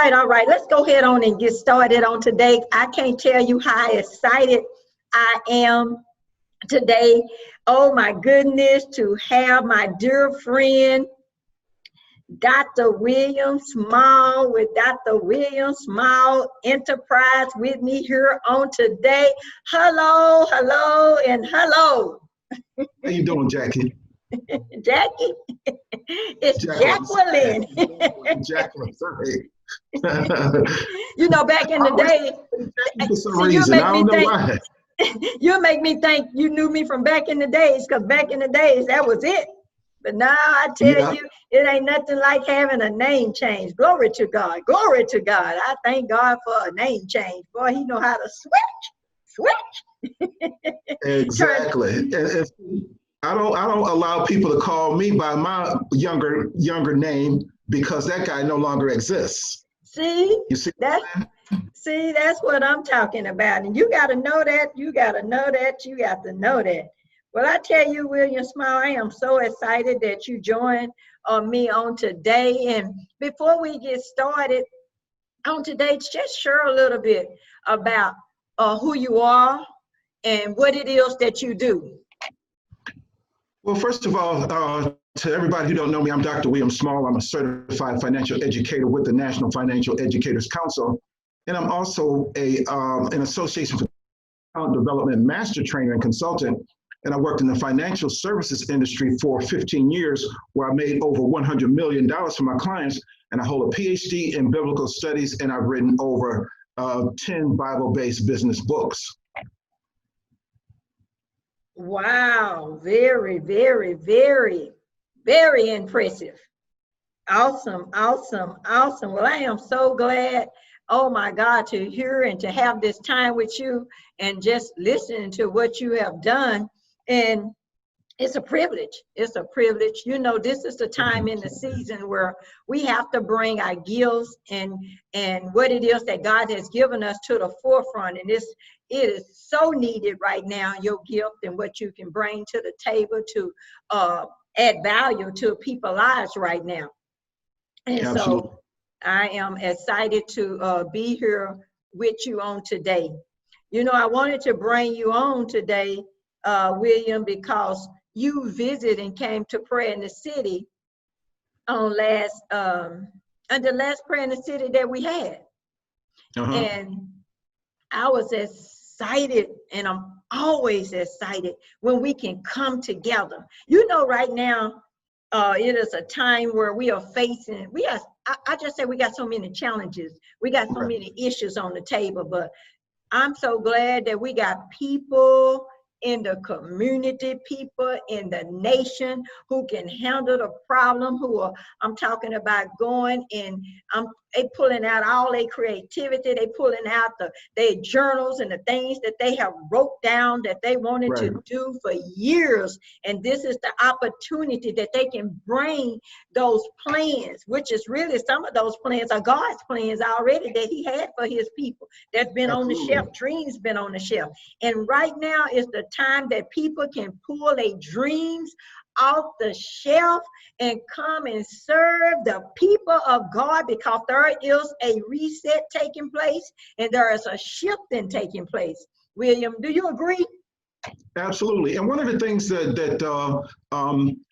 all right. Let's go ahead on and get started on today. I can't tell you how excited I am today. Oh my goodness, to have my dear friend, Dr. William Small with Dr. William Small Enterprise with me here on today. Hello, hello, and hello. How you doing, Jackie? Jackie? It's Jacqueline. Jacqueline, sorry. You know, back in the day, for some reason, I don't know why. You make me think you knew me from back in the days, because back in the days, that was it. But now I tell you, it ain't nothing like having a name change. Glory to God. Glory to God. I thank God for a name change. Boy, he know how to switch. Exactly. And I don't allow people to call me by my younger name because that guy no longer exists. See? You see that's what I'm talking about. And you got to know that. You got to know that. You got to know that. Well, I tell you, William Small, I am so excited that you joined me on today. And before we get started on today, just share a little bit about who you are and what it is that you do. Well, first of all, to everybody who don't know me, I'm Dr. William Small. I'm a certified financial educator with the National Financial Educators Council. And I'm also an Association for Talent Development Master Trainer and Consultant. And I worked in the financial services industry for 15 years, where I made over $100 million for my clients. And I hold a PhD in biblical studies, and I've written over 10 Bible-based business books. Wow, very, very, very, very impressive. Awesome, awesome, awesome. Well, I am so glad, oh my God, to hear and to have this time with you and just listening to what you have done. And it's a privilege. It's a privilege. You know, this is the time in the season where we have to bring our gifts and what it is that God has given us to the forefront. And it is so needed right now, your gift and what you can bring to the table to add value to people's lives right now. And Absolutely. So I am excited to be here with you on today. You know, I wanted to bring you on today, William, because you visited and came to Prayer in the City on the last Prayer in the City that we had. And I was excited, and I'm always excited when we can come together. You know, right now, it is a time where we are facing, I just say we got so many challenges. We got so many issues on the table, but I'm so glad that we got people in the community, people in the nation who can handle the problem, I'm talking about going and they pulling out all their creativity, they pulling out their journals and the things that they have wrote down that they wanted to do for years. And this is the opportunity that they can bring those plans, which is really, some of those plans are God's plans already that he had for his people. That's been on the shelf, dreams been on the shelf. And right now is the time that people can pull their dreams off the shelf and come and serve the people of God, because there is a reset taking place and there is a shifting taking place. William, do you agree? Absolutely. And one of the things that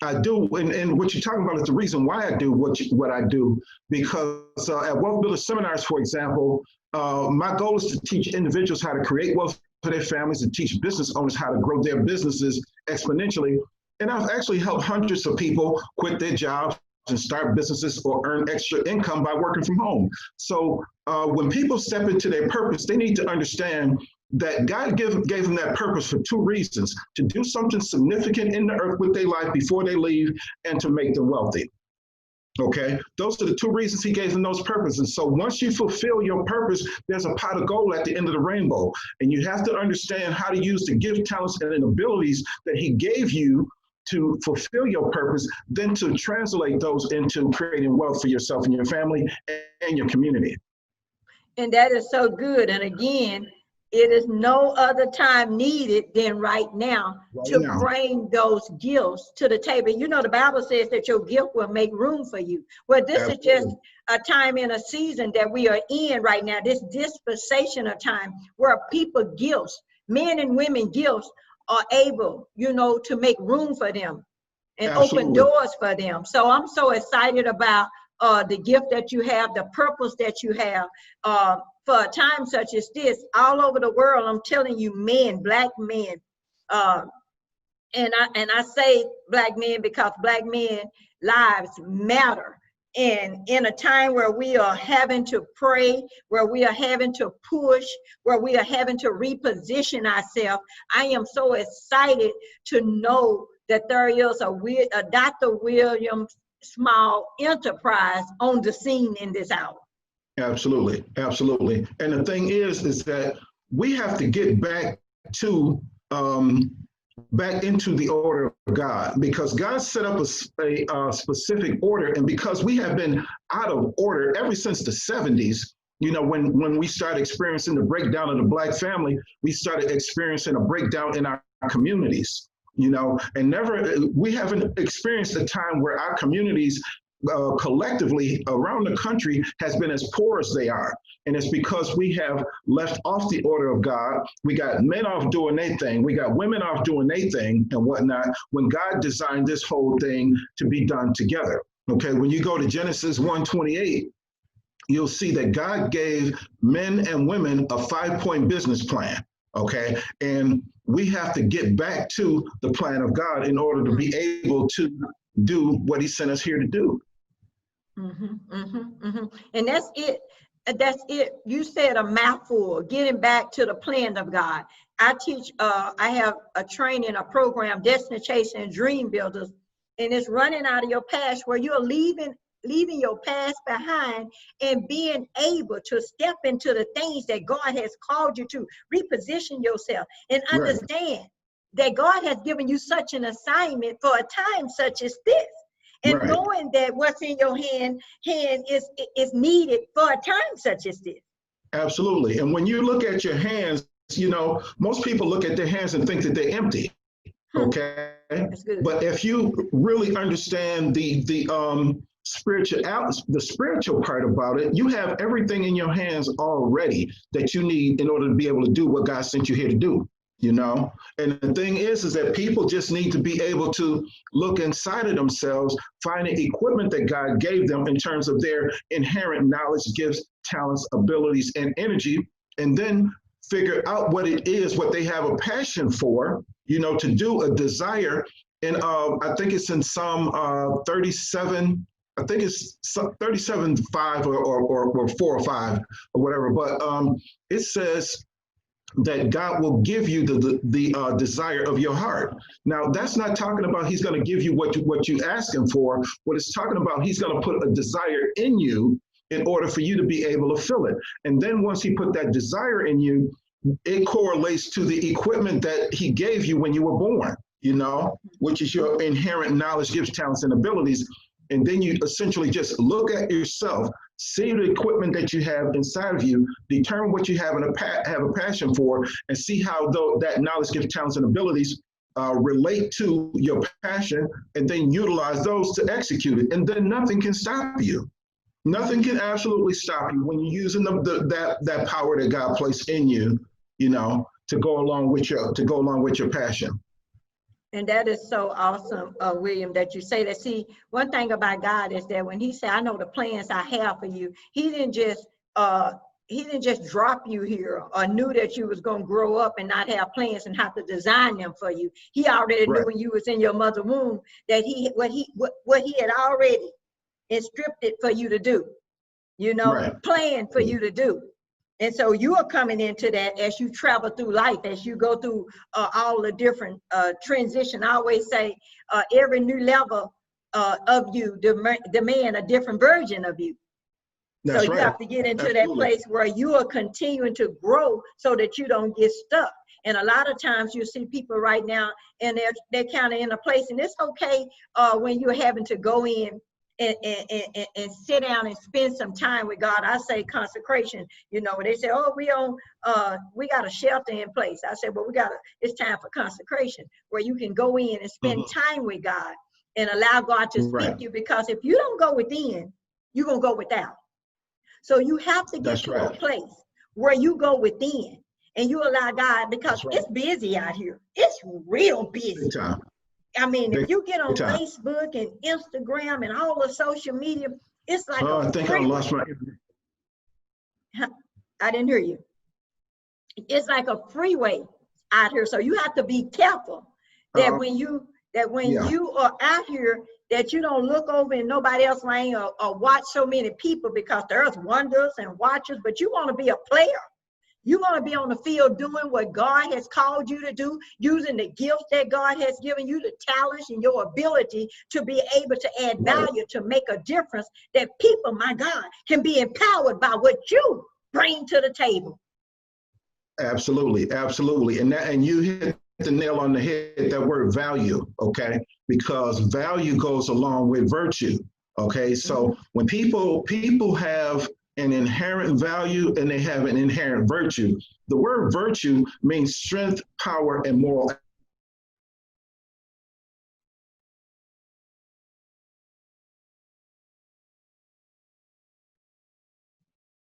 I do, and what you're talking about is the reason why I do what I do, because at Wealth Builder Seminars, for example, my goal is to teach individuals how to create wealth for their families and teach business owners how to grow their businesses exponentially. And I've actually helped hundreds of people quit their jobs and start businesses or earn extra income by working from home. So when people step into their purpose, they need to understand that God gave them that purpose for two reasons: to do something significant in the earth with their life before they leave, and to make them wealthy. Okay, those are the two reasons he gave them those purposes. So once you fulfill your purpose, there's a pot of gold at the end of the rainbow. And you have to understand how to use the gift, talents, and abilities that he gave you to fulfill your purpose, then to translate those into creating wealth for yourself and your family and your community. And that is so good. And again, It is no other time needed than right now Right to now. bring those gifts to the table. You know, the Bible says that your gift will make room for you. Well, this is just Absolutely. a time in a season that we are in right now, this dispensation of time where people gifts, men and women gifts are able, you know, to make room for them and open Absolutely. doors for them. So I'm so excited about the gift that you have, the purpose that you have for a time such as this. All over the world, I'm telling you, men, black men, uh, and I say black men because black men lives matter. And in a time where we are having to pray, where we are having to push, where we are having to reposition ourselves, I am so excited to know that there is a Dr. William Small enterprise on the scene in this hour. Absolutely. Absolutely. And the thing is that we have to get to um, back into the order of God, because God set up a specific order. And because we have been out of order ever since the 70s, you know, when we started experiencing the breakdown of the Black family, we started experiencing a breakdown in our communities, you know, and we haven't experienced a time where our communities collectively around the country has been as poor as they are. And it's because we have left off the order of God. We got men off doing their thing. We got women off doing their thing and whatnot, when God designed this whole thing to be done together. Okay, when you go to Genesis 1:28, you'll see that God gave men and women a 5-point business plan. Okay, and we have to get back to the plan of God in order to be able to do what he sent us here to do. And that's it. That's it. You said a mouthful, getting back to the plan of God. I teach, I have a training, a program, Destiny Chasing and Dream Builders, and it's running out of your past, where you're leaving your past behind and being able to step into the things that God has called you to, reposition yourself and Right. understand that God has given you such an assignment for a time such as this. And Right. knowing that what's in your hand is needed for a time such as this. Absolutely. And when you look at your hands, you know, most people look at their hands and think that they're empty. Okay. That's good. But if you really understand the spiritual part about it, you have everything in your hands already that you need in order to be able to do what God sent you here to do. You know, and the thing is that people just need to be able to look inside of themselves, find the equipment that God gave them in terms of their inherent knowledge, gifts, talents, abilities, and energy, and then figure out what it is, what they have a passion for, you know, to do, a desire. And I think it's in Psalm 37. I think it's 37:5 or 4 or 5 or whatever. But it says that God will give you the desire of your heart. Now, that's not talking about he's going to give you what you ask him for. What it's talking about, he's going to put a desire in you in order for you to be able to fill it. And then once he put that desire in you, it correlates to the equipment that he gave you when you were born, you know, which is your inherent knowledge, gifts, talents, and abilities. And then you essentially just look at yourself, see the equipment that you have inside of you, determine what you have a passion for, and see how that knowledge, gifts, talents, and abilities relate to your passion, and then utilize those to execute it. And then nothing can stop you. Nothing can absolutely stop you when you're using that power that God placed in you, you know, to go along with your passion. And that is so awesome, William, that you say that. See, one thing about God is that when he said, I know the plans I have for you, he didn't just drop you here or knew that you was going to grow up and not have plans and have to design them for you. He already knew when you was in your mother's womb that what he had already instructed for you to do, you know, planned for you to do. And so you are coming into that as you travel through life, as you go through all the different transition. I always say every new level of you demand a different version of you. That's so you have to get into that place where you are continuing to grow so that you don't get stuck. And a lot of times you see people right now and they're kind of in a place, and it's okay when you're having to go in and sit down and spend some time with God. I say consecration. You know, they say, oh, we got a shelter in place. I say, well, it's time for consecration, where you can go in and spend time with God and allow God to speak to you. Because if you don't go within, you're gonna go without. So you have to get to a place where you go within and you allow God, because it's busy out here. It's real busy. I mean, if you get on Facebook and Instagram and all the social media, it's like I think I lost my. I didn't hear you. It's like a freeway out here, so you have to be careful that when you are out here, that you don't look over in nobody else's lane or watch so many people, because there's wonders and watchers, but you want to be a player. You want to be on the field doing what God has called you to do, using the gifts that God has given you, the talents and your ability to be able to add value, to make a difference, that people, my God, can be empowered by what you bring to the table. Absolutely, absolutely. And you hit the nail on the head, that word value, okay? Because value goes along with virtue, okay? So when people have an inherent value and they have an inherent virtue, the word virtue means strength, power, and moral.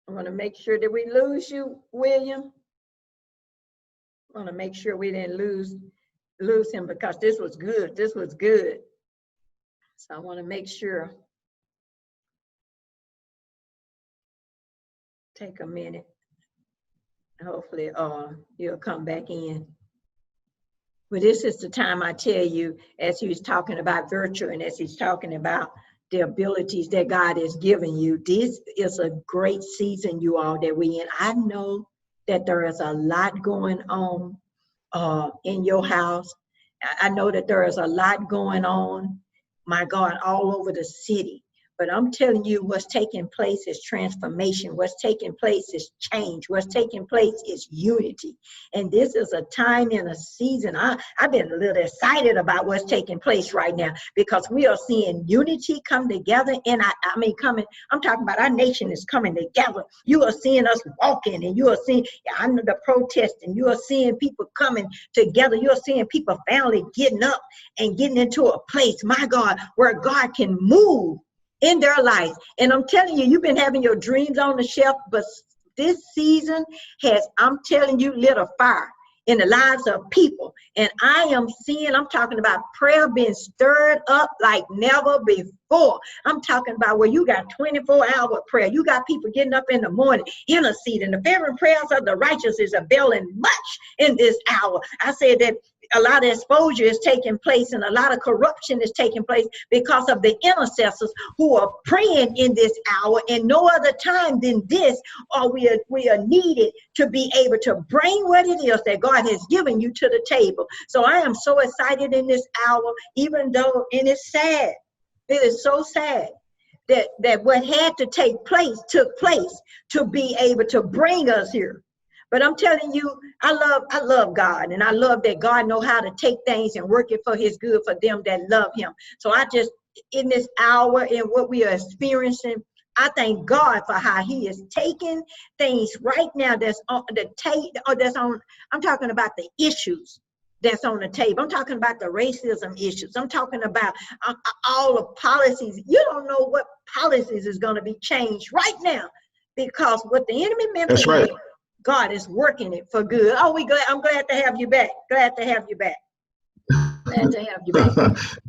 I want to make sure that we lose you, William. I want to make sure we didn't lose him, because this was good. This was good. So I want to make sure. Take a minute. Hopefully you'll come back in. But this is the time, I tell you, as he was talking about virtue and as he's talking about the abilities that God has given you, this is a great season, you all, that we in. I know that there is a lot going on in your house. I know that there is a lot going on, my God, all over the city. But I'm telling you, what's taking place is transformation. What's taking place is change. What's taking place is unity. And this is a time and a season. I've been a little excited about what's taking place right now, because we are seeing unity come together. And I'm talking about our nation is coming together. You are seeing us walking, and you are seeing under the protesting. You are seeing people coming together. You are seeing people, family getting up and getting into a place, my God, where God can move in their life. And I'm telling you, you've been having your dreams on the shelf, but this season has, I'm telling you, lit a fire in the lives of people. And I'm talking about prayer being stirred up like never before. I'm talking about where you got 24-hour prayer. You got people getting up in the morning, interceding. The fervent prayers of the righteous is availing much in this hour. I said that a lot of exposure is taking place and a lot of corruption is taking place because of the intercessors who are praying in this hour, and no other time than this are we are needed to be able to bring what it is that God has given you to the table. So I am so excited in this hour, even though, and it's sad. It is so sad that what had to take place took place to be able to bring us here. But I'm telling you, I love God, and I love that God knows how to take things and work it for his good for them that love him. So I just, in this hour and what we are experiencing, I thank God for how he is taking things right now that's on the table, I'm talking about the issues that's on the table. I'm talking about the racism issues. I'm talking about all the policies. You don't know what policies is going to be changed right now, because what the enemy meant for evil, God is working it for good. Oh, I'm glad to have you back. Glad to have you back. Glad to have you back.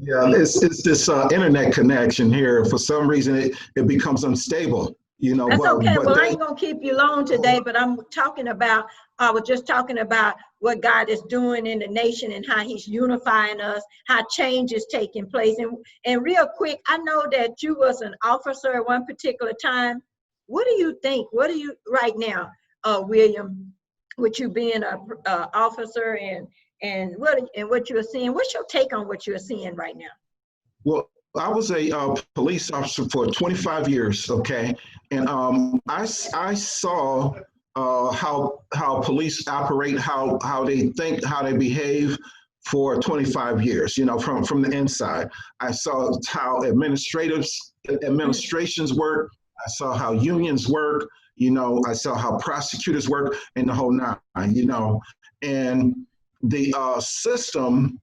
Yeah, it's this internet connection here. For some reason, it becomes unstable. You know, that's okay. Well, I ain't gonna keep you long today, but I was just talking about what God is doing in the nation and how he's unifying us, how change is taking place. And real quick, I know that you was an officer at one particular time. What do you think? What do you right now, William, with you being a officer and what you're seeing? What's your take on what you're seeing right now? Well, I was a police officer for 25 years, okay? And I saw how police operate, how they think, how they behave. for 25 years, you know, from the inside. I saw how administrations work. I saw how unions work. You know, I saw how prosecutors work and the whole nine, you know. And the system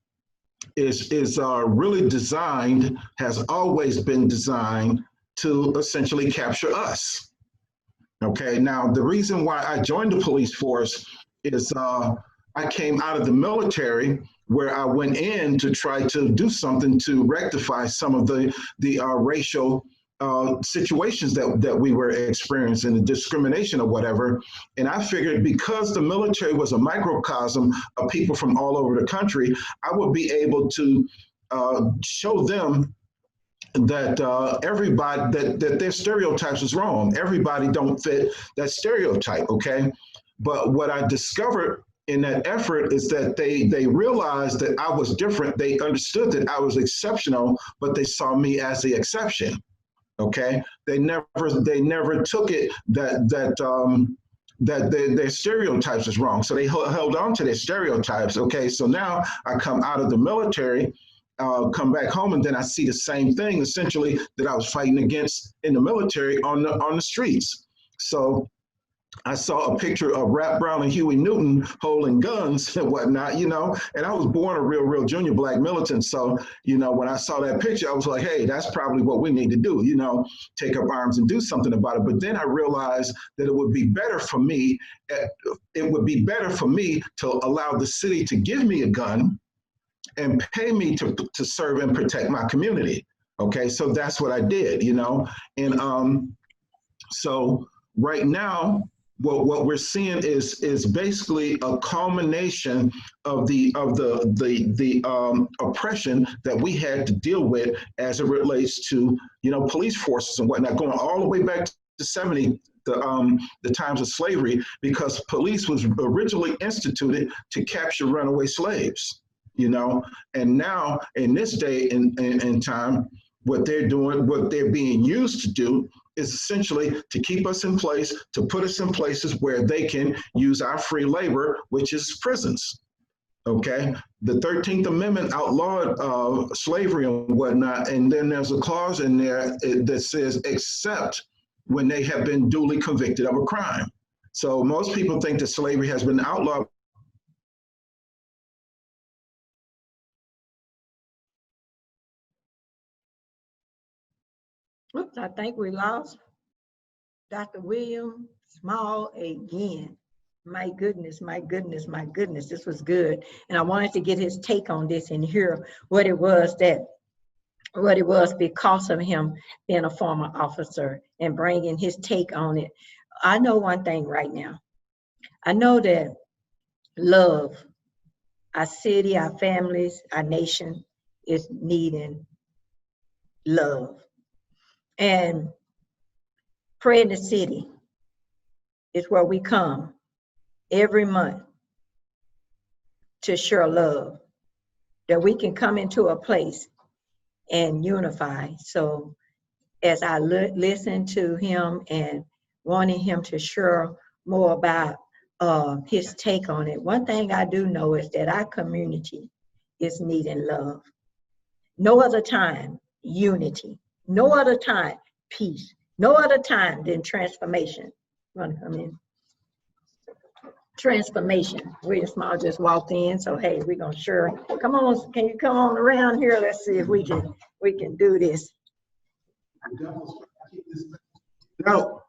is really designed, has always been designed to essentially capture us. Okay, now the reason why I joined the police force is I came out of the military where I went in to try to do something to rectify some of the racial situations that we were experiencing, the discrimination or whatever. And I figured because the military was a microcosm of people from all over the country, I would be able to show them that everybody, that their stereotypes is wrong. Everybody don't fit that stereotype, okay? But what I discovered in that effort is that they realized that I was different. They understood that I was exceptional, but they saw me as the exception. Okay, they never took it that their stereotypes is wrong. So they held on to their stereotypes. Okay, so now I come out of the military, come back home, and then I see the same thing essentially that I was fighting against in the military on the streets. So I saw a picture of Rap Brown and Huey Newton holding guns and whatnot, you know, and I was born a real junior black militant. So, you know, when I saw that picture, I was like, hey, that's probably what we need to do, you know, take up arms and do something about it. But then I realized that it would be better for me. It would be better for me to allow the city to give me a gun and pay me to serve and protect my community. Okay, so that's what I did, you know, and so right now, what we're seeing is basically a culmination of the oppression that we had to deal with as it relates to, you know, police forces and whatnot, going all the way back to the 70s, the times of slavery, because police was originally instituted to capture runaway slaves, you know, and now in this day in time, what they're doing, what they're being used to do is essentially to keep us in place, to put us in places where they can use our free labor, which is prisons, okay? The 13th Amendment outlawed slavery and whatnot, and then there's a clause in there that says, except when they have been duly convicted of a crime. So most people think that slavery has been outlawed. Oops, I think we lost Dr. William Small again. My goodness, my goodness, my goodness, this was good. And I wanted to get his take on this and hear what it was because of him being a former officer and bringing his take on it. I know one thing right now. I know that love, our city, our families, our nation is needing love. And Pray in the City is where we come every month to share love, that we can come into a place and unify. So as I listen to him and wanting him to share more about his take on it, one thing I do know is that our community is needing love. No other time, unity. No other time, peace. No other time than transformation. You want to come in? Transformation. William Small just walked in, so hey, we're gonna share. Come on, can you come on around here? Let's see if we can do this. No.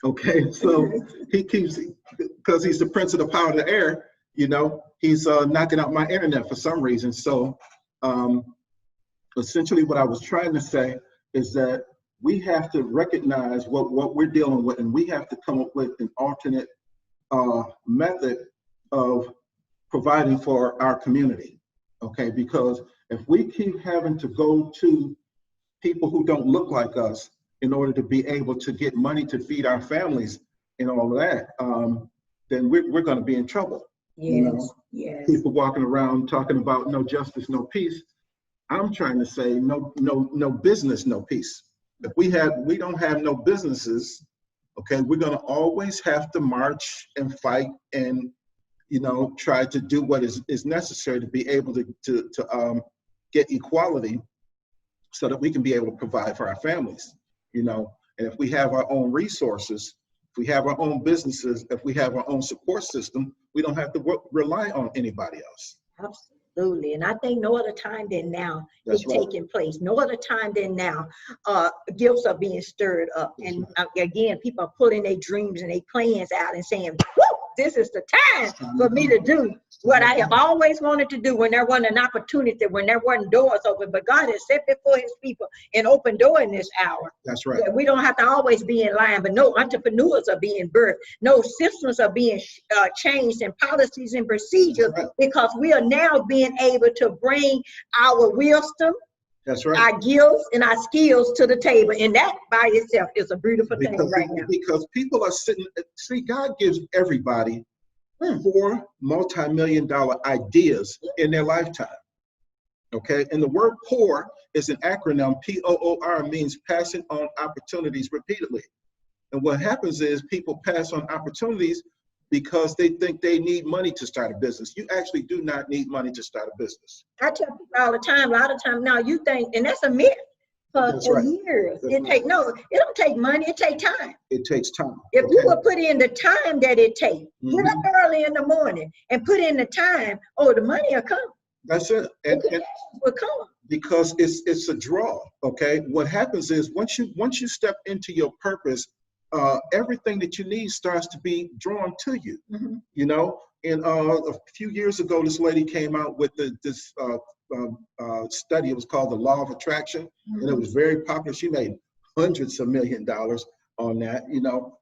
Okay, so he keeps, because he's the prince of the power of the air, you know, he's knocking out my internet for some reason. So essentially what I was trying to say is that we have to recognize what we're dealing with, and we have to come up with an alternate method of providing for our community, okay? Because if we keep having to go to people who don't look like us in order to be able to get money to feed our families and all of that, then we're going to be in trouble. Yes, you know? yes. People walking around talking about no justice, no peace. I'm trying to say no business, no peace. If we don't have no businesses, okay, we're going to always have to march and fight and try to do what is necessary to be able to get equality so that we can be able to provide for our families, and if we have our own resources, if we have our own businesses, if we have our own support system, we don't have to rely on anybody else. Absolutely. And I think no other time than now That's it's right. taking place. No other time than now gifts are being stirred up. That's And right. again, people are pulling their dreams and their plans out and saying, woo, this is the time for me to do what I have always wanted to do when there wasn't an opportunity, when there weren't doors open. But God has set before his people an open door in this hour. That's right. We don't have to always be in line, but no entrepreneurs are being birthed. No systems are being changed, and policies and procedures, Right. because we are now being able to bring our wisdom, That's right. our gifts, and our skills to the table. And that by itself is a beautiful thing right now. Because people are sitting, see, God gives everybody 4 multi-million-dollar ideas in their lifetime. Okay, and the word POUR is an acronym. POOR means passing on opportunities repeatedly. And what happens is people pass on opportunities because they think they need money to start a business. You actually do not need money to start a business. I tell people all the time, a lot of times now you think, and that's a myth. For right. years, That's it take no, it don't take money, it take time. It takes time. If you will put in the time that it takes, get up Mhm. early in the morning and put in the time, the money will come. That's it. And Will come. because it's a draw. Okay, what happens is once you step into your purpose, everything that you need starts to be drawn to you. Mm-hmm. And a few years ago, this lady came out with this study. It was called the Law of Attraction, Mm-hmm. and it was very popular. She made hundreds of $millions on that,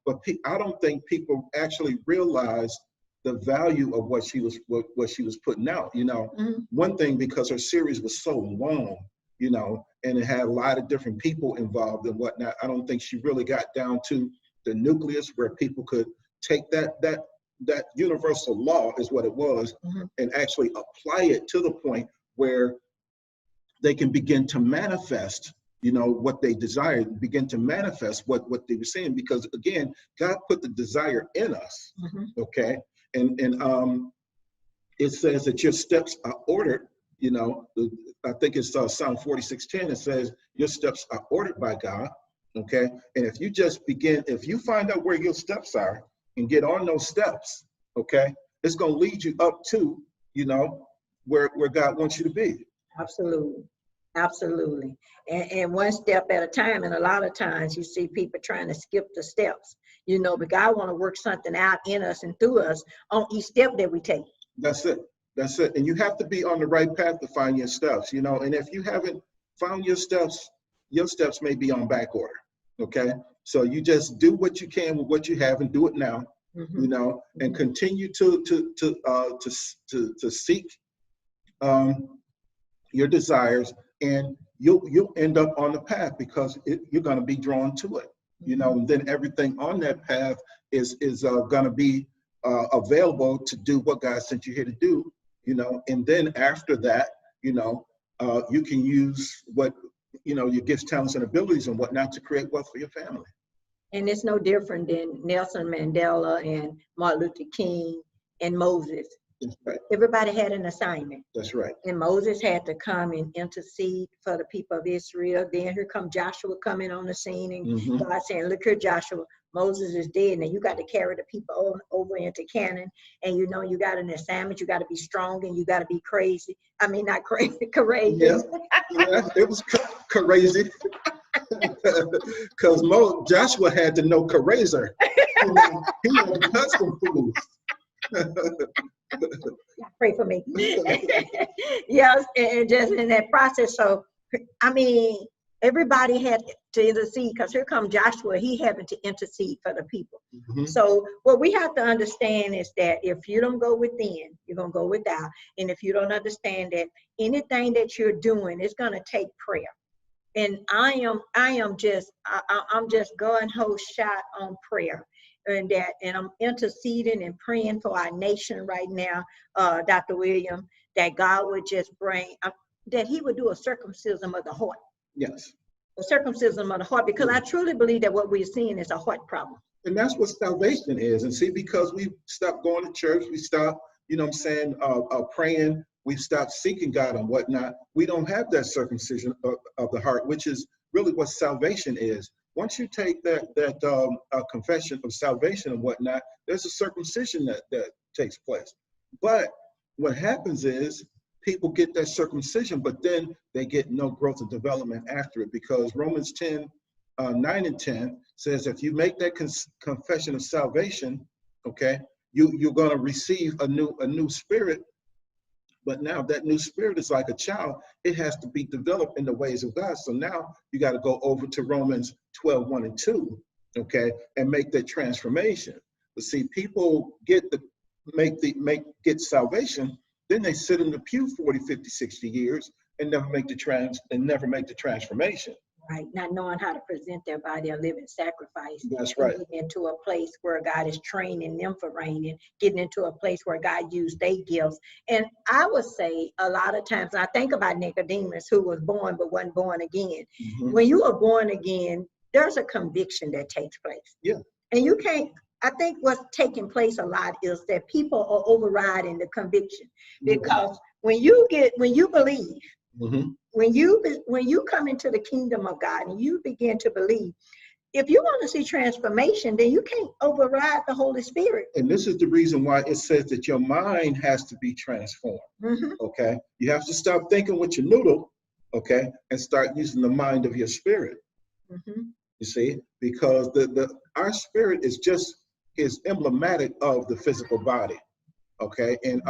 but I don't think people actually realized the value of what she was putting out. Mm-hmm. One thing, because her series was so long, and it had a lot of different people involved and whatnot, I don't think she really got down to the nucleus where people could take that universal law, is what it was, Mm-hmm. and actually apply it to the point where they can begin to manifest what they desire, begin to manifest what they were saying. Because again, God put the desire in us. Mm-hmm. Okay, and it says that your steps are ordered. I think it's Psalm 46:10. It says your steps are ordered by God. Okay, and if you find out where your steps are and get on those steps, okay, it's going to lead you up to where God wants you to be. Absolutely. Absolutely. And one step at a time. And a lot of times you see people trying to skip the steps, but God want to work something out in us and through us on each step that we take. That's it. And you have to be on the right path to find your steps, and if you haven't found your steps may be on back order. Okay. So you just do what you can with what you have and do it now, Mm-hmm. and continue to seek your desires, and you'll end up on the path because you're going to be drawn to it, and then everything on that path is going to be available to do what God sent you here to do, and then after that, you can use what, your gifts, talents, and abilities and whatnot to create wealth for your family. And it's no different than Nelson Mandela and Martin Luther King and Moses. That's right. Everybody had an assignment. That's right. And Moses had to come and intercede for the people of Israel. Then here come Joshua coming on the scene, and Mm-hmm. God saying, look here, Joshua, Moses is dead. Now you got to carry the people over into Canaan. And you got an assignment. You got to be strong and you got to be crazy. I mean, not crazy, courageous. Yeah, it was crazy. Because Joshua had to know Karazer. He had to cut some fools. Pray for me. Yes, and just in that process. So, I mean, everybody had to intercede, because here comes Joshua. He having to intercede for the people. Mm-hmm. So what we have to understand is that if you don't go within, you're going to go without. And if you don't understand that anything that you're doing is going to take prayer. And I'm just going whole shot on prayer. And I'm interceding and praying for our nation right now, Dr. William, that God would just bring, that he would do a circumcision of the heart. Yes. A circumcision of the heart, because I truly believe that what we're seeing is a heart problem. And that's what salvation is. And see, because we stopped going to church, we stopped you know what I'm saying, praying, we've stopped seeking God and whatnot. We don't have that circumcision of the heart, which is really what salvation is. Once you take that confession of salvation and whatnot, there's a circumcision that takes place. But what happens is people get that circumcision, but then they get no growth and development after it, because Romans 10, 9 and 10 says if you make that confession of salvation, okay, you're going to receive a new spirit. But now that new spirit is like a child. It has to be developed in the ways of God. So now you got to go over to Romans 12, 1 and 2, okay, and make that transformation. But see, people get salvation, then they sit in the pew 40, 50, 60 years and never make the transformation. Right, not knowing how to present their body a living sacrifice. That's right. Getting into a place where God is training them for reigning, getting into a place where God used their gifts. And I would say a lot of times, I think about Nicodemus, who was born but wasn't born again. Mm-hmm. When you are born again, there's a conviction that takes place. Yeah. And you can't, I think what's taking place a lot is that people are overriding the conviction. Because mm-hmm. when you believe, mm-hmm. When you come into the kingdom of God and you begin to believe, if you want to see transformation, then you can't override the Holy Spirit. And this is the reason why it says that your mind has to be transformed. Mm-hmm. Okay, you have to stop thinking with your noodle, okay, and start using the mind of your spirit. Mm-hmm. You see, because our spirit is emblematic of the physical body. Okay, and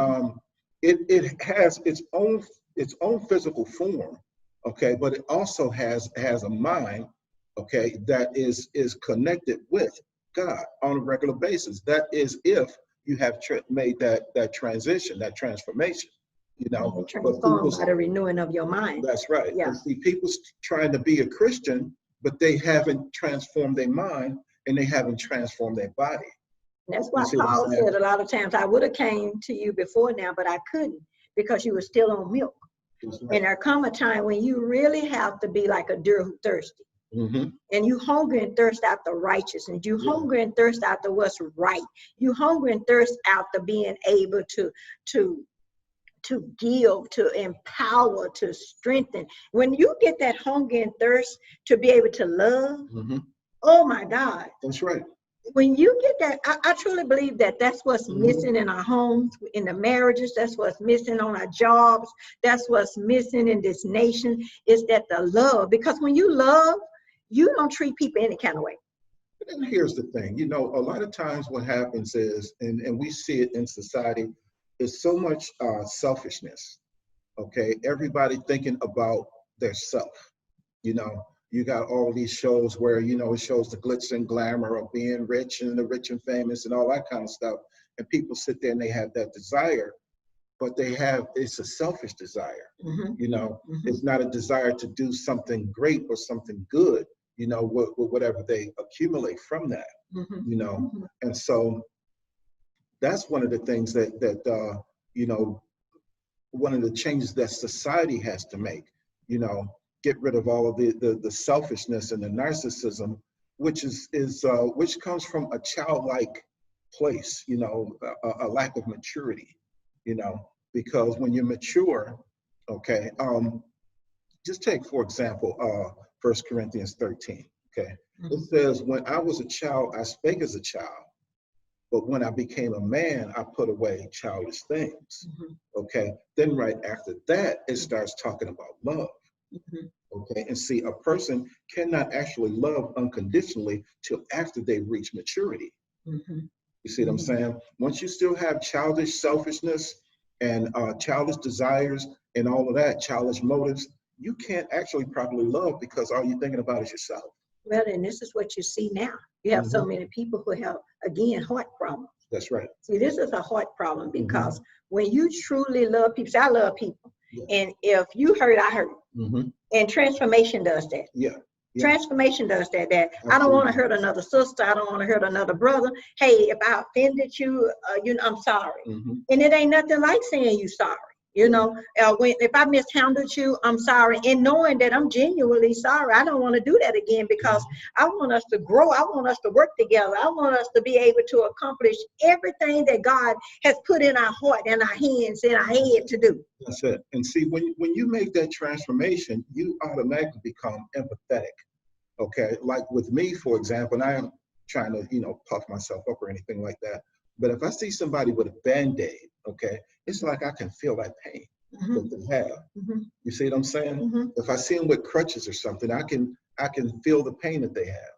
it has its own physical form, okay, but it also has a mind, okay, that is connected with God on a regular basis. That is if you have made that transition, that transformation, you know. Transformed by the renewing of your mind. That's right. Yeah. And see, people's trying to be a Christian, but they haven't transformed their mind and they haven't transformed their body. And that's why Paul said a lot of times, I would have came to you before now, but I couldn't because you were still on milk. Right. And there come a time when you really have to be like a deer who's thirsty. Mm-hmm. And you hunger and thirst after righteousness. You hunger and thirst after what's right. You hunger and thirst after being able to give, to empower, to strengthen. When you get that hunger and thirst to be able to love, mm-hmm. Oh my God. That's right. When you get that, I truly believe that's what's mm-hmm. missing in our homes, in the marriages, that's what's missing on our jobs, that's what's missing in this nation, is that the love. Because when you love, you don't treat people any kind of way. And here's the thing, you know, a lot of times what happens is, and we see it in society, is so much selfishness, okay? Everybody thinking about their self, you know. You got all these shows where, you know, it shows the glitz and glamour of being rich and the rich and famous and all that kind of stuff. And people sit there and they have that desire, but it's a selfish desire. Mm-hmm. You know, mm-hmm. It's not a desire to do something great or something good, you know, with whatever they accumulate from that, mm-hmm. you know. Mm-hmm. And so that's one of the things that you know, one of the changes that society has to make, you know, get rid of all of the selfishness and the narcissism, which comes from a childlike place, you know, a lack of maturity, you know, because when you mature, okay, just take, for example, 1 Corinthians 13, okay? Mm-hmm. It says, when I was a child, I spake as a child, but when I became a man, I put away childish things, mm-hmm. okay? Then right after that, it starts talking about love. Mm-hmm. Okay, and see, a person cannot actually love unconditionally till after they reach maturity. Mm-hmm. You see what mm-hmm. I'm saying? Once you still have childish selfishness and childish desires and all of that, childish motives, you can't actually properly love because all you're thinking about is yourself. Well, and this is what you see now. You have mm-hmm. so many people who have, again, heart problems. That's right. See, this is a heart problem because mm-hmm. when you truly love people, see, I love people. Yeah. And if you hurt, I hurt. Mm-hmm. And transformation does that. Yeah. Yeah. Transformation does that. I don't want to hurt another sister. I don't want to hurt another brother. Hey, if I offended you, I'm sorry. Mm-hmm. And it ain't nothing like saying you sorry. You know, if I mishandled you, I'm sorry. And knowing that I'm genuinely sorry, I don't want to do that again, because I want us to grow. I want us to work together. I want us to be able to accomplish everything that God has put in our heart and our hands and our head to do. That's it. And see, when you make that transformation, you automatically become empathetic. Okay, like with me, for example, and I am trying to, puff myself up or anything like that. But if I see somebody with a Band-Aid, okay, it's like I can feel that pain that they have. You see what I'm saying? If I see them with crutches or something, I can feel the pain that they have.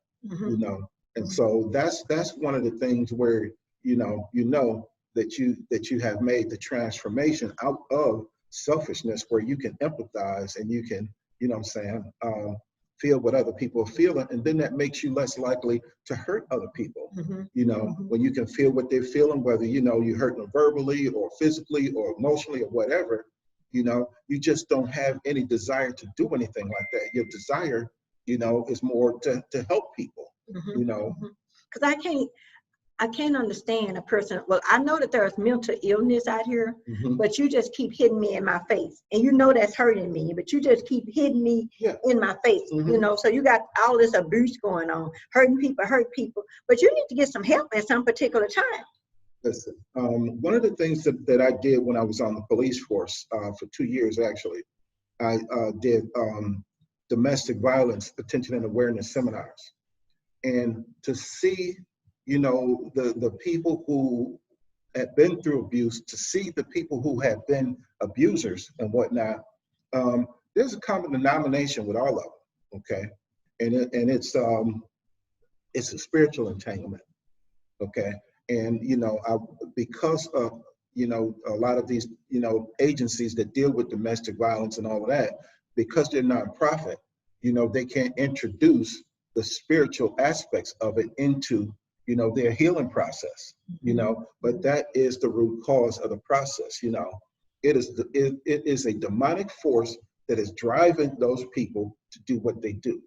And so that's one of the things where that you have made the transformation out of selfishness, where you can empathize and you can, feel what other people are feeling, and then that makes you less likely to hurt other people. When you can feel what they're feeling, whether you hurt them verbally or physically or emotionally or whatever, you just don't have any desire to do anything like that. Your desire, is more to help people. Because I can't understand a person. Well, I know that there's mental illness out here, but you just keep hitting me in my face, and that's hurting me, but you just keep hitting me in my face. So you got all this abuse going on, hurt people, but you need to get some help at some particular time. Listen, one of the things that I did when I was on the police force for 2 years, actually, I did domestic violence attention and awareness seminars, and to see the people who had been through abuse, to see the people who have been abusers and whatnot, there's a common denomination with all of them, okay? And it's a spiritual entanglement, okay? And, because of, a lot of these, agencies that deal with domestic violence and all of that, because they're nonprofit, they can't introduce the spiritual aspects of it into their healing process, but that is the root cause of the process. It is a demonic force that is driving those people to do what they do,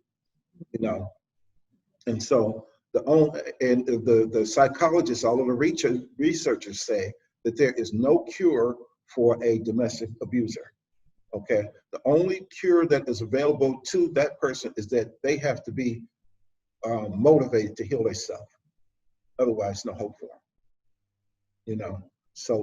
and so the psychologists, all of the researchers say that there is no cure for a domestic abuser. Okay, the only cure that is available to that person is that they have to be motivated to heal themselves. Otherwise, no hope for them. So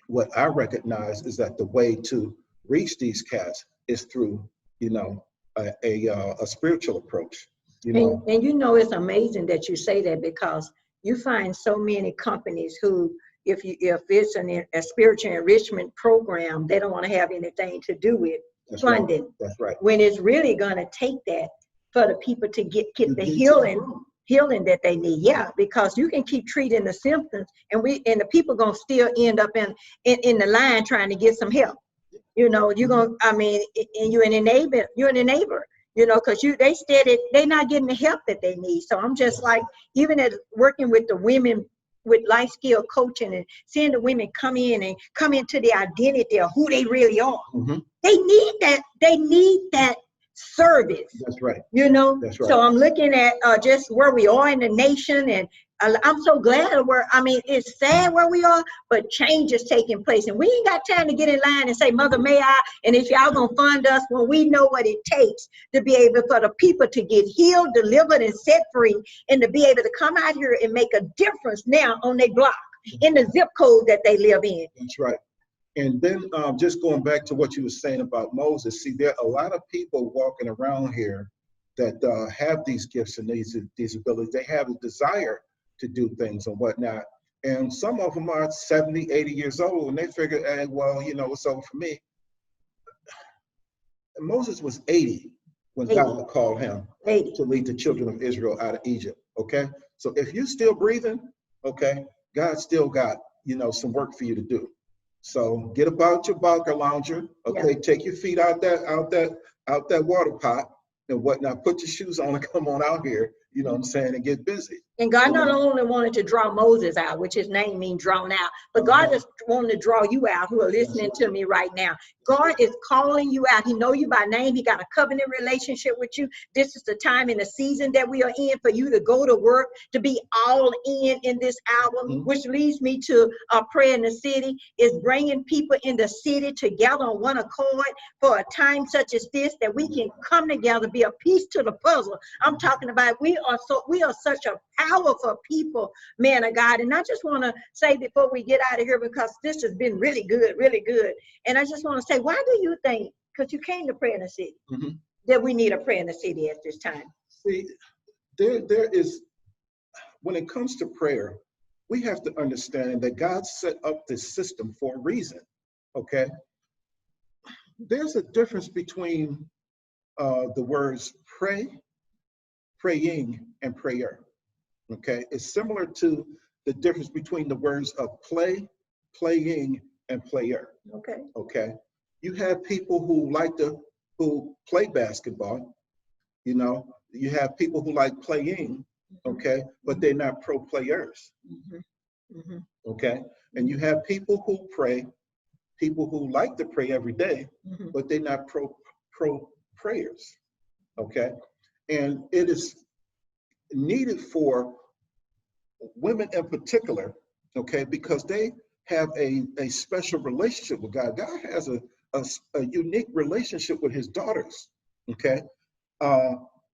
what I recognize is that the way to reach these cats is through, a spiritual approach. And it's amazing that you say that, because you find so many companies who, if it's a spiritual enrichment program, they don't want to have anything to do with funding. Right. That's right. When it's really going to take that for the people to get the healing that they need. Because you can keep treating the symptoms, and the people gonna still end up in the line trying to get some help. You're gonna, and you're an enabler, because they're not getting the help that they need. So I'm just like, even at working with the women with life skill coaching and seeing the women come into the identity of who they really are. They need that service. That's right. That's right. So I'm looking at just where we are in the nation, and I'm so glad of it's sad where we are, but change is taking place, and we ain't got time to get in line and say, Mother, may I? And if y'all gonna fund us, when we know what it takes to be able for the people to get healed, delivered, and set free, and to be able to come out here and make a difference now on their block, in the zip code that they live in. That's right. And then just going back to what you were saying about Moses, see, there are a lot of people walking around here that have these gifts and these abilities. They have a desire to do things and whatnot. And some of them are 70, 80 years old, and they figure, hey, well, it's over for me. And Moses was 80 when God called him to lead the children of Israel out of Egypt, okay? So if you're still breathing, okay, God still got, some work for you to do. So get about your bunker lounger, okay? Take your feet out that water pot and whatnot. Put your shoes on and come on out here, and get busy. And God not only wanted to draw Moses out, which his name means drawn out, but God is wanting to draw you out who are listening to me right now. God is calling you out. He know you by name. He got a covenant relationship with you. This is the time in the season that we are in for you to go to work, to be all in this hour, which leads me to prayer in the city, is bringing people in the city together on one accord for a time such as this, that we can come together, be a piece to the puzzle. I'm talking about we are such a powerful people, man of God. And I just want to say before we get out of here, because this has been really good, and I just want to say, why do you think, because you came to pray in the city, that we need a prayer in the city at this time? See, there is, when it comes to prayer, we have to understand that God set up this system for a reason, okay? There's a difference between the words pray, praying, and prayer, okay? It's similar to the difference between the words of play, playing, and player, okay? You have people who play basketball, you know, you have people who like playing, okay, but they're not pro players, okay? And you have people who pray, people who like to pray every day, but they're not pro prayers, okay? And it is needed for women in particular, okay, because they have a special relationship with God. God has a unique relationship with his daughters, okay?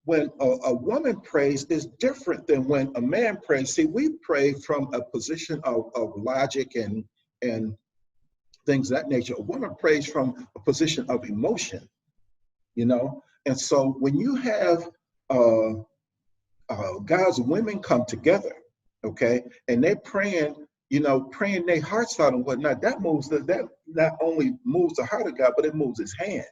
When a woman prays is different than when a man prays. See, we pray from a position of logic and things of that nature. A woman prays from a position of emotion, you know? And so when you have God's women come together, okay, and they're praying, you know, praying their hearts out and whatnot, that not only moves the heart of God, but it moves his hand,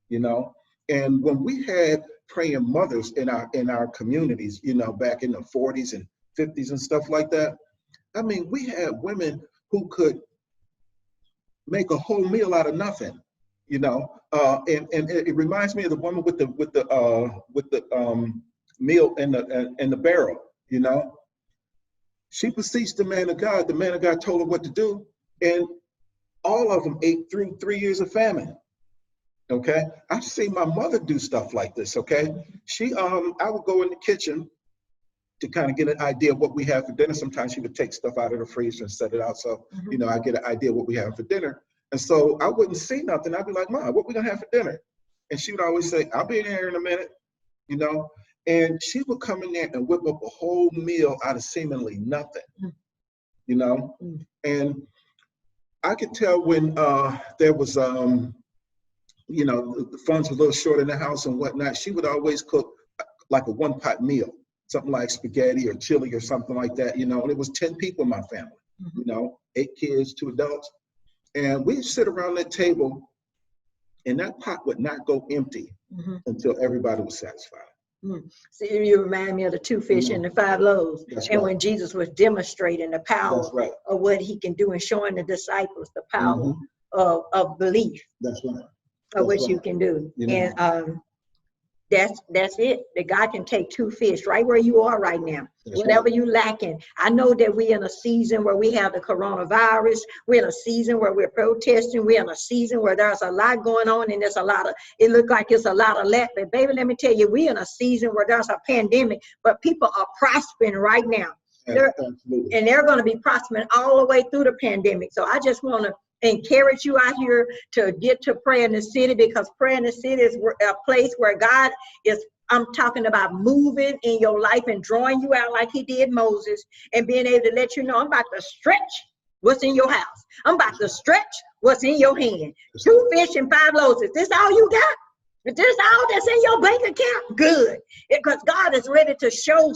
you know? And when we had praying mothers in our communities, you know, back in the 40s and 50s and stuff like that, I mean, we had women who could make a whole meal out of nothing, you know? And it reminds me of the woman with the meal in the barrel, you know? She beseeched the man of God. The man of God told her what to do, and all of them ate through 3 years of famine. Okay, I've seen my mother do stuff like this. Okay, I would go in the kitchen to kind of get an idea of what we have for dinner. Sometimes she would take stuff out of the freezer and set it out, so you know, I get an idea of what we have for dinner. And so I wouldn't see nothing. I'd be like, "Mom, what we gonna have for dinner?" And she would always say, "I'll be in here in a minute," you know. And she would come in there and whip up a whole meal out of seemingly nothing, you know. And I could tell when there was, you know, the funds were a little short in the house and whatnot. She would always cook like a one-pot meal, something like spaghetti or chili or something like that, you know. And it was 10 people in my family, you know, 8 kids, 2 adults. And we'd sit around that table, and that pot would not go empty until everybody was satisfied. See, you remind me of the 2 fish and the 5 loaves. And when Jesus was demonstrating the power of what he can do and showing the disciples the power of belief. That's right. Of what you can do. You know. And that's it. That God can take 2 fish right where you are right now. That's whatever you lacking. I know that we're in a season where we have the coronavirus. We're in a season where we're protesting. We're in a season where there's a lot going on, and there's a lot of, it looks like it's a lot of lack. But baby, let me tell you, we're in a season where there's a pandemic, but people are prospering right now. And they're going to be prospering all the way through the pandemic. So I just want to encourage you out here to get to prayer in the city, because prayer in the city is a place where God is, I'm talking about moving in your life and drawing you out like he did Moses, and being able to let you know, I'm about to stretch what's in your house. I'm about to stretch what's in your hand. 2 fish and 5 loaves. Is this all you got? Is this all that's in your bank account? Good. Because God is ready to show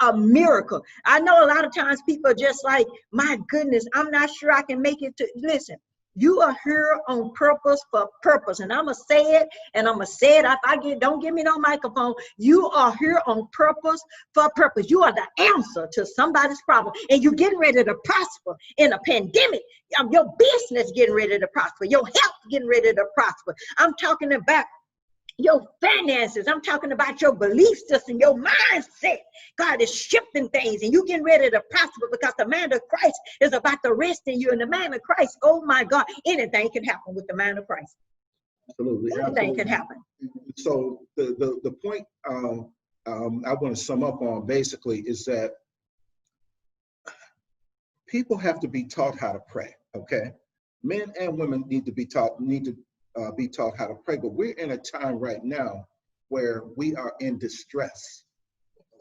a miracle. I know a lot of times people are just like, my goodness, I'm not sure I can make it to, listen, you are here on purpose for purpose. And I'm going to say it, and I'm going to say it. If don't give me no microphone. You are here on purpose for purpose. You are the answer to somebody's problem. And you're getting ready to prosper in a pandemic. Your business getting ready to prosper. Your health getting ready to prosper. I'm talking about your finances. I'm talking about your belief system, your mindset. God is shifting things and you getting ready to prosper because the mind of Christ is about to rest in you. And the mind of Christ, oh my God, anything can happen with the mind of Christ. Absolutely. Anything can happen. So the point I want to sum up on basically is that people have to be taught how to pray. Okay, men and women need to be taught how to pray. But we're in a time right now where we are in distress.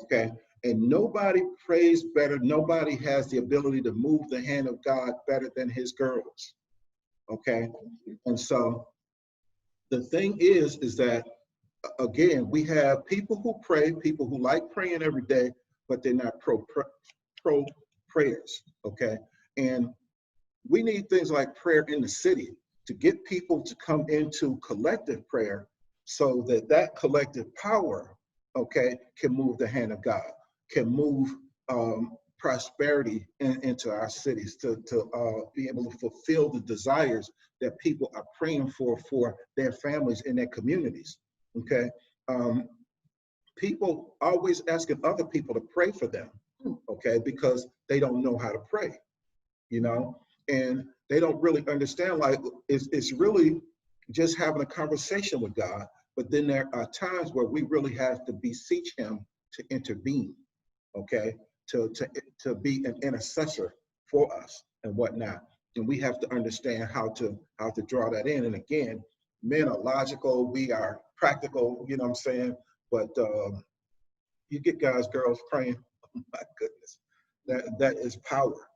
Okay, and nobody prays better. Nobody has the ability to move the hand of God better than his girls. Okay, and so the thing is that again, we have people who pray, people who like praying every day, but they're not pro prayers. Okay, and we need things like prayer in the city to get people to come into collective prayer so that that collective power, okay, can move the hand of God, can move prosperity into our cities to be able to fulfill the desires that people are praying for their families and their communities, okay? People always asking other people to pray for them, okay, because they don't know how to pray, you know? And they don't really understand, like, it's really just having a conversation with God, but then there are times where we really have to beseech him to intervene, okay, to be an intercessor for us and whatnot. And we have to understand how to draw that in. And again, men are logical, we are practical, you know what I'm saying? But you get guys, girls praying, oh my goodness, that is power,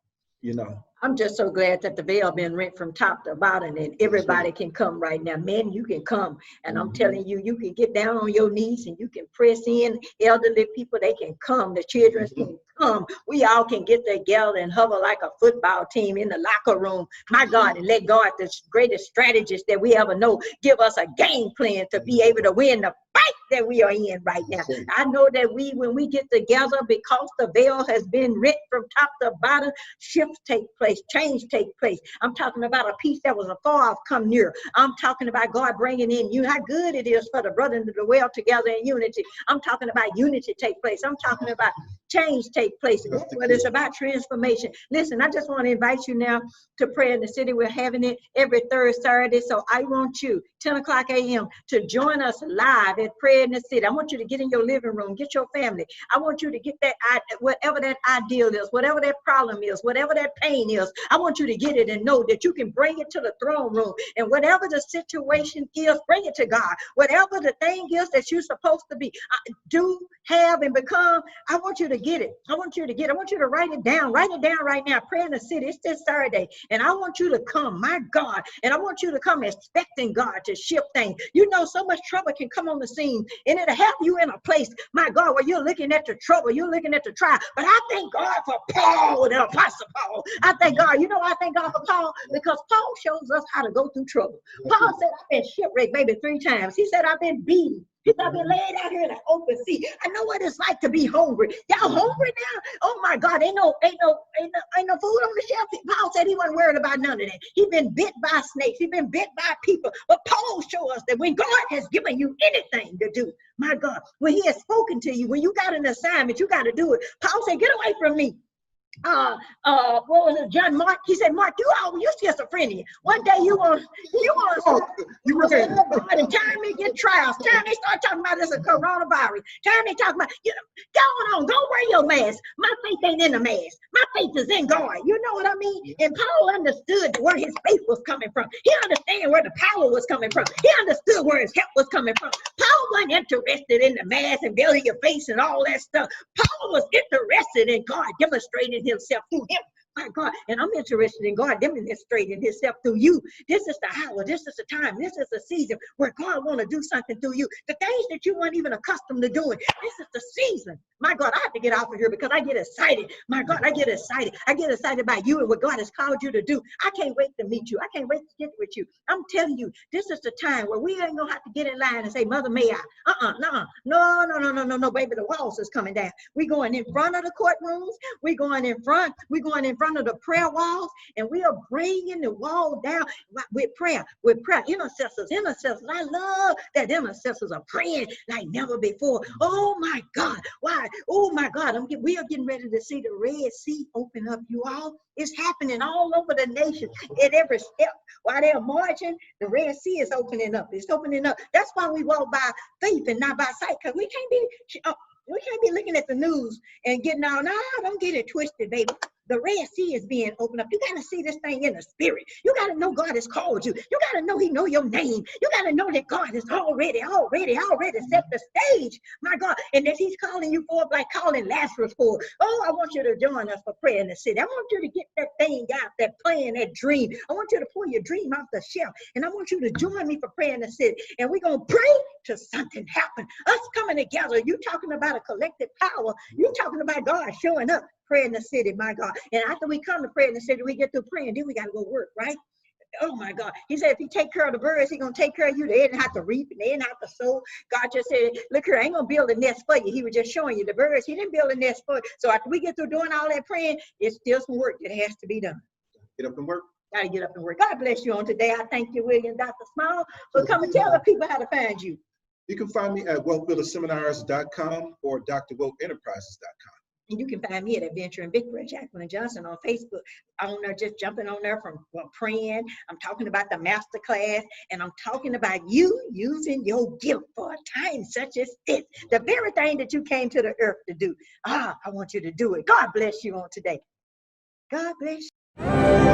you know. I'm just so glad that the veil been rent from top to bottom and everybody can come right now. Men, you can come. And I'm telling you, you can get down on your knees and you can press in. Elderly people, they can come. The children can come. We all can get together and hover like a football team in the locker room. My God, and let God, the greatest strategist that we ever know, give us a game plan to be able to win the fight that we are in right now. I know that when we get together, because the veil has been rent from top to bottom, shifts take place, change take place. I'm talking about a peace that was afar off come near. I'm talking about God bringing in you. How good it is for the brethren to dwell together in unity. I'm talking about unity take place. I'm talking about change take place. But it's about transformation. Listen, I just want to invite you now to pray in the city. We're having it every third Saturday. So I want you, 10 o'clock a.m., to join us live at Prayer in the City. I want you to get in your living room, get your family. I want you to get that, whatever that ideal is, whatever that problem is, whatever that pain is, I want you to get it and know that you can bring it to the throne room. And whatever the situation is, bring it to God. Whatever the thing is that you're supposed to be, do, have, and become, I want you to get it. I want you to write it down. Write it down right now. Pray in the City. It's this Saturday. And I want you to come, my God. And I want you to come expecting God to shift things. You know, so much trouble can come on the scene, and it'll have you in a place, my God, where you're looking at the trouble, you're looking at the trial. But I thank God for Paul, the Apostle Paul. I thank God. You know, I thank God for Paul because Paul shows us how to go through trouble. Paul said, I've been shipwrecked maybe 3 times. He said, I've been beaten. He said, I've been laid out here in the open sea. I know what it's like to be hungry. Y'all hungry now? Oh my God, ain't no food on the shelf. Paul said he wasn't worried about none of that. He's been bit by snakes. He's been bit by people. But Paul showed us that when God has given you anything to do, my God, when he has spoken to you, when you got an assignment, you got to do it. Paul said, get away from me. What was it, John Mark? He said, Mark, you schizophrenia. One day you want to God, and time they get trials, time they start talking about this coronavirus, time they talk about, go wear your mask. My faith ain't in the mask. My faith is in God. You know what I mean? And Paul understood where his faith was coming from. He understood where the power was coming from. He understood where his help was coming from. Paul wasn't interested in the mask and building your face and all that stuff. Paul was interested in God demonstrating himself through him. My God, and I'm interested in God demonstrating himself through you. This is the hour, this is the time, this is the season where God want to do something through you. The things that you weren't even accustomed to doing, this is the season. My God, I have to get off of here because I get excited. My God, I get excited. I get excited about you and what God has called you to do. I can't wait to meet you. I can't wait to get with you. I'm telling you, this is the time where we ain't gonna have to get in line and say, Mother, may I? No, baby, the walls is coming down. We going in front of the courtrooms. We going in front front of the prayer walls, and we are bringing the wall down with prayer, intercessors. I love that intercessors are praying like never before. Oh my God, why? Oh my God, we are getting ready to see the Red Sea open up, you all. It's happening all over the nation. At every step, while they're marching, the Red Sea is opening up. It's opening up. That's why we walk by faith and not by sight, because we can't be looking at the news and getting all, no, don't get it twisted, baby. The Red Sea is being opened up. You got to see this thing in the spirit. You got to know God has called you. You got to know he know your name. You got to know that God has already set the stage, my God, and that he's calling you forth like calling Lazarus forth. Oh, I want you to join us for prayer in the city. I want you to get that thing out, that plan, that dream. I want you to pull your dream off the shelf, and I want you to join me for prayer in the city. And we're going to pray till something happens. Us coming together, you talking about a collective power. You talking about God showing up. Pray in the city, my God. And after we come to pray in the city, we get through praying, then we got to go work, right? Oh my God. He said, if he take care of the birds, he's going to take care of you. They didn't have to reap and they didn't have to sow. God just said, look here, I ain't going to build a nest for you. He was just showing you the birds. He didn't build a nest for you. So after we get through doing all that praying, it's still some work that has to be done. Get up and work. Got to get up and work. God bless you on today. I thank you, William, Dr. Small, for coming tell the people how to find you. You can find me at wealthbuilderseminars.com or drwolfenterprises.com. And you can find me at Adventure in Victory, Jacqueline Johnson on Facebook. On there, just jumping on there from praying. I'm talking about the master class, and I'm talking about you using your gift for a time such as this. The very thing that you came to the earth to do. I want you to do it. God bless you on today. God bless you.